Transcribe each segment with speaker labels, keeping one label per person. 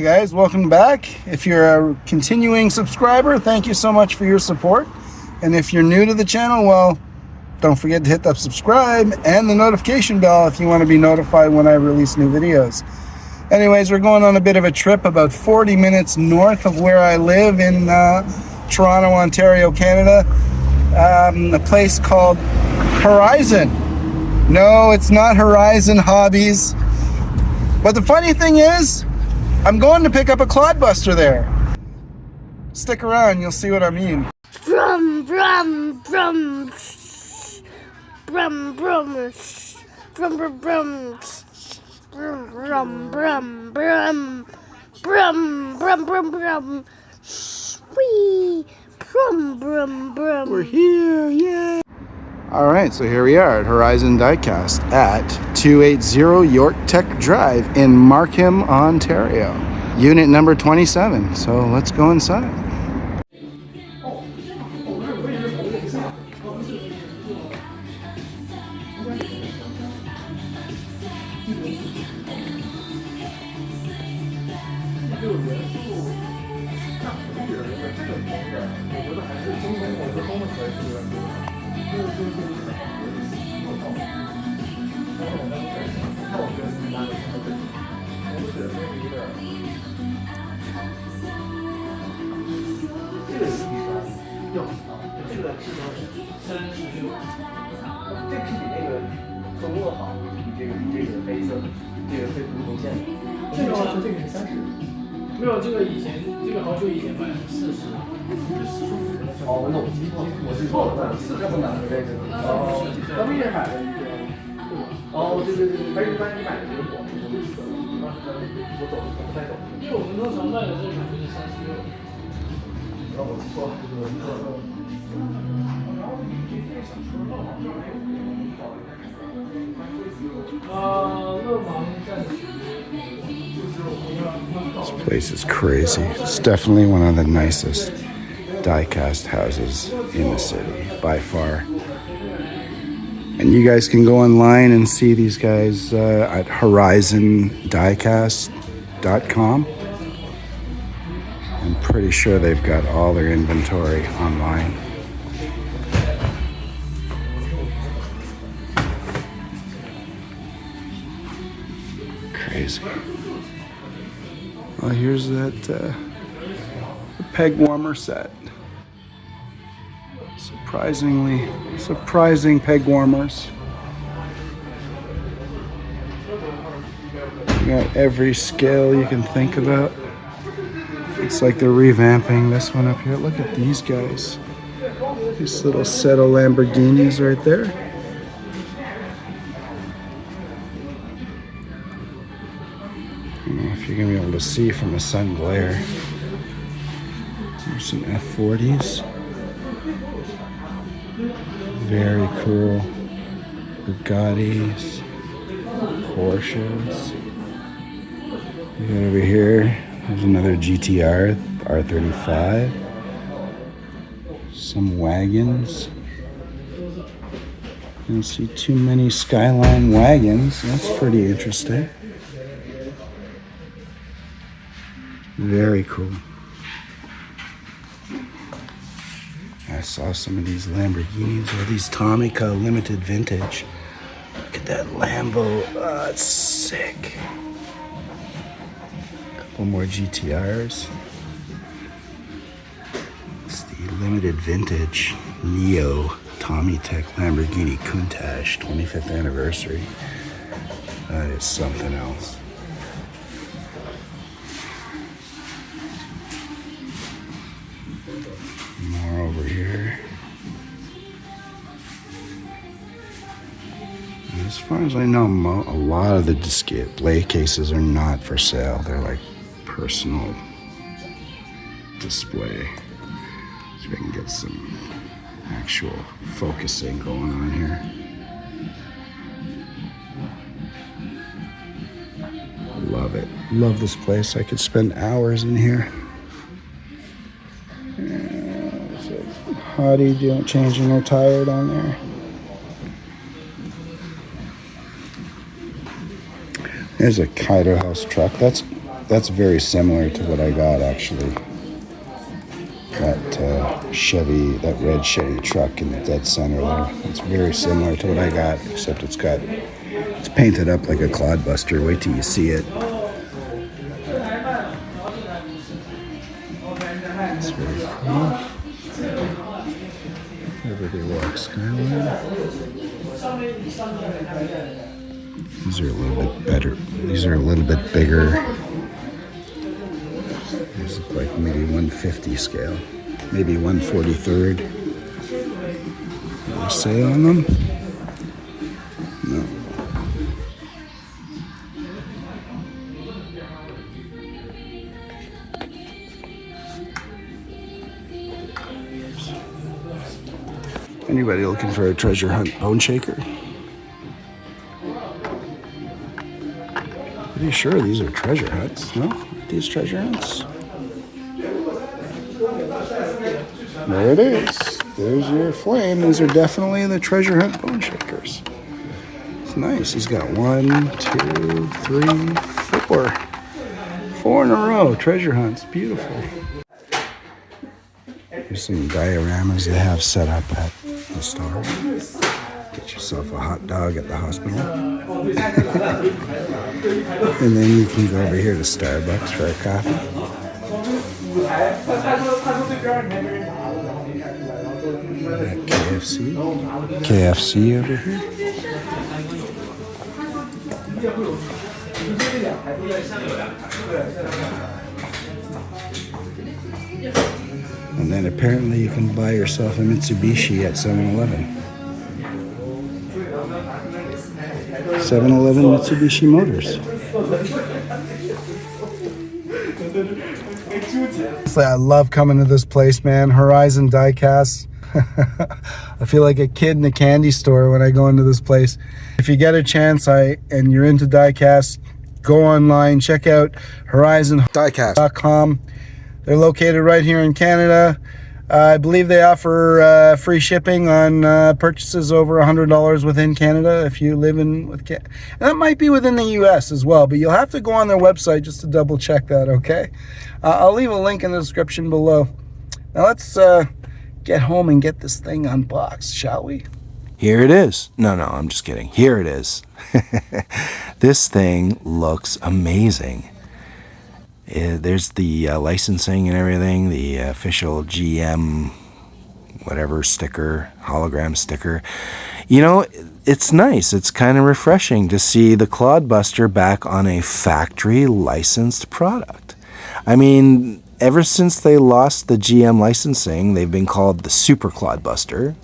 Speaker 1: Hey guys, welcome back. If you're a continuing subscriber, thank you so much for your support. And if you're new to the channel, well, don't forget to hit that subscribe and the notification bell if you want to be notified when I release new videos. Anyways, we're going on a bit of a trip about 40 minutes north of where I live in Toronto, Ontario, Canada. A place called Horizon. No, it's not Horizon Hobbies. But the funny thing is, I'm going to pick up a Clod buster there. Stick around, you'll see what I mean.
Speaker 2: Brum, brum, brum. Brum, brum. Brum, brum, brum. Brum, brum, brum, brum. Brum, brum, brum, brum. Whee! Brum, brum, brum.
Speaker 1: We're here, yay! Alright, so here we are at Horizon Diecast at 280 York Tech Drive in Markham, Ontario. Unit number 27, so let's go inside.
Speaker 3: 没有这个以前，这个好久以前买的40。哦，那我记错了，40不难的这个。哦，咱们也买了一个，对吧？哦，对，还是一般你买的这个广告绿色的，当时我走不太懂，因为我们通常卖的这个就是36。那我错了，我错了。勒芒暂时。
Speaker 1: This place is crazy. It's definitely one of the nicest diecast houses in the city, by far. And you guys can go online and see these guys at horizondiecast.com. I'm pretty sure they've got all their inventory online. Crazy. Well, here's that peg warmer set. Surprising peg warmers. You got every scale you can think about. It's like they're revamping this one up here. Look at these guys. These little set of Lamborghinis right there. I don't know if you're gonna be able to see from the sun glare. There's some F40s. Very cool. Bugattis. Porsches. You got over here, there's another GTR, R35. Some wagons. You don't see too many Skyline wagons. That's pretty interesting. Very cool. I saw some of these Lamborghinis or these TAMIYA limited vintage. Look at that Lambo. Oh, it's sick. Couple more GTRs. It's the limited vintage Neo TAMIYA Lamborghini Countach 25th anniversary. That is something else. More over here. As far as I know, a lot of the display cases are not for sale. They're like personal display. So we can get some actual focusing going on here. Love it. Love this place. I could spend hours in here. Hottie doing changing her tire down there. There's a Kaido house truck. That's That's very similar to what I got, actually. That Chevy, that red Chevy truck in the dead center there. It's very similar to what I got, except it's painted up like a Clodbuster. Wait till you see it. It's very cool. Everyday Walk Skyline. These are a little bit better. These are a little bit bigger. These look like maybe 150 scale, maybe 143rd. What do they say on them? No. Anybody looking for a treasure hunt bone shaker? Pretty sure these are treasure hunts, no? Aren't these treasure hunts? There it is. There's your flame. These are definitely the treasure hunt bone shakers. It's nice. He's got 1, 2, 3, 4. 4 in a row. Treasure hunts. Beautiful. Here's some dioramas they have set up at the store. Get yourself a hot dog at the hospital. And then you can go over here to Starbucks for a coffee. KFC. KFC over here. And then apparently you can buy yourself a Mitsubishi at 7-Eleven. 7-Eleven Mitsubishi Motors. I love coming to this place, man. Horizon Diecast. I feel like a kid in a candy store when I go into this place. If you get a chance and you're into diecast, go online, check out horizondiecast.com. They're located right here in Canada. I believe they offer free shipping on purchases over $100 within Canada if you live with Canada. And that might be within the US as well, but you'll have to go on their website just to double check that, okay? I'll leave a link in the description below. Now let's get home and get this thing unboxed, shall we?
Speaker 4: Here it is. No, I'm just kidding. Here it is. This thing looks amazing. There's the licensing and everything, the official GM whatever sticker, hologram sticker. You know, it's nice. It's kind of refreshing to see the Clodbuster back on a factory licensed product. I mean, ever since they lost the GM licensing, they've been called the Super Clodbuster,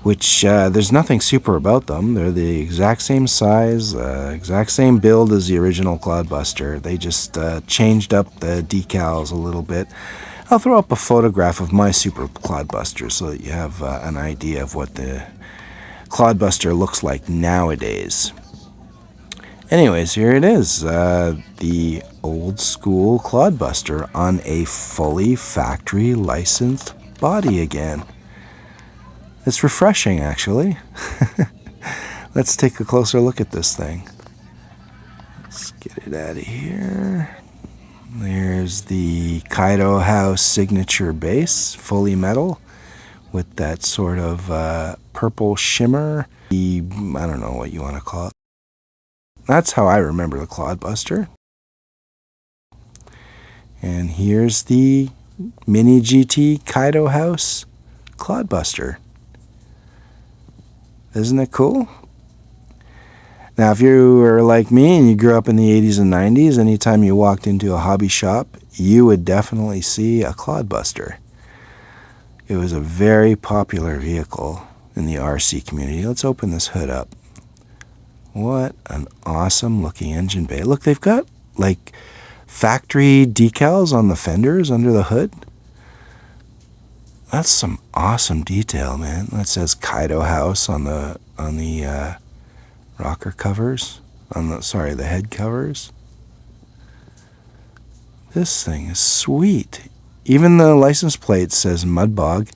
Speaker 4: which there's nothing super about them. They're the exact same size, exact same build as the original Clodbuster. They just changed up the decals a little bit. I'll throw up a photograph of my Super Clodbuster so that you have an idea of what the Clodbuster looks like nowadays. Anyways, here it is, the old school Clodbuster on a fully factory licensed body again. It's refreshing, actually. Let's take a closer look at this thing. Let's get it out of here. There's the Kaido House signature base, fully metal, with that sort of purple shimmer. I don't know what you want to call it. That's how I remember the Clodbuster. And here's the Mini GT Kaido House Clodbuster. Isn't it cool? Now, if you were like me and you grew up in the 80s and 90s, anytime you walked into a hobby shop, you would definitely see a Clodbuster. It was a very popular vehicle in the RC community. Let's open this hood up. What an awesome looking engine bay. Look, they've got like factory decals on the fenders under the hood. That's some awesome detail, man. That says Kaido House on the rocker covers, the head covers. This thing is sweet. Even the license plate says Mudbog.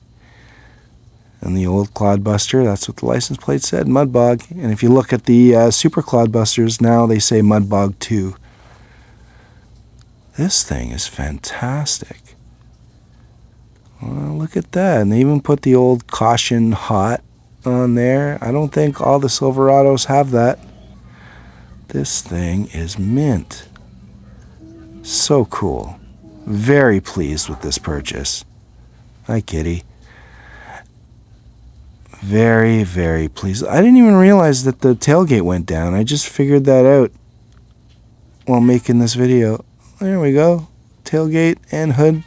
Speaker 4: And the old Clodbuster, that's what the license plate said, Mudbog. And if you look at the Super Clodbusters now, they say Mudbog 2. This thing is fantastic. Well, look at that. And they even put the old caution hot on there. I don't think all the Silverados have that. This thing is mint. So cool. Very pleased with this purchase. Hi, kitty. Very, very pleased. I didn't even realize that the tailgate went down. I just figured that out while making this video. There we go. Tailgate and hood.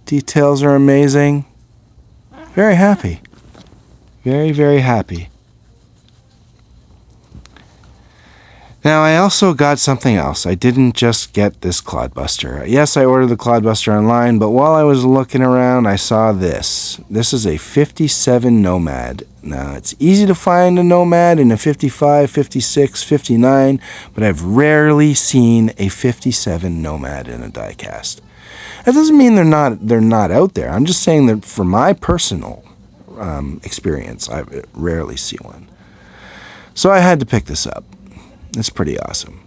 Speaker 4: Details are amazing. Very happy. Very, very happy. Now, I also got something else. I didn't just get this Clodbuster. Yes, I ordered the Clodbuster online, but while I was looking around, I saw this. This is a 57 Nomad. Now, it's easy to find a Nomad in a 55, 56, 59, but I've rarely seen a 57 Nomad in a diecast. That doesn't mean they're not out there. I'm just saying that for my personal experience, I rarely see one. So I had to pick this up. It's pretty awesome.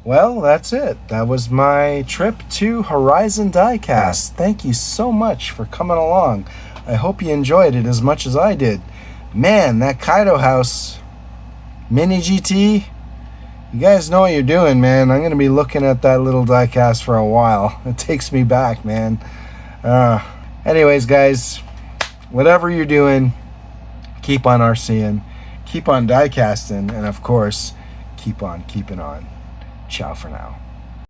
Speaker 4: Well, that's it. That was my trip to Horizon Diecast. Thank you so much for coming along. I hope you enjoyed it as much as I did. Man, that Kaido house, Mini GT, you guys know what you're doing, man. I'm going to be looking at that little diecast for a while. It takes me back, man. Anyways, guys, whatever you're doing, keep on RCing, keep on diecasting, and of course, keep on keeping on. Ciao for now.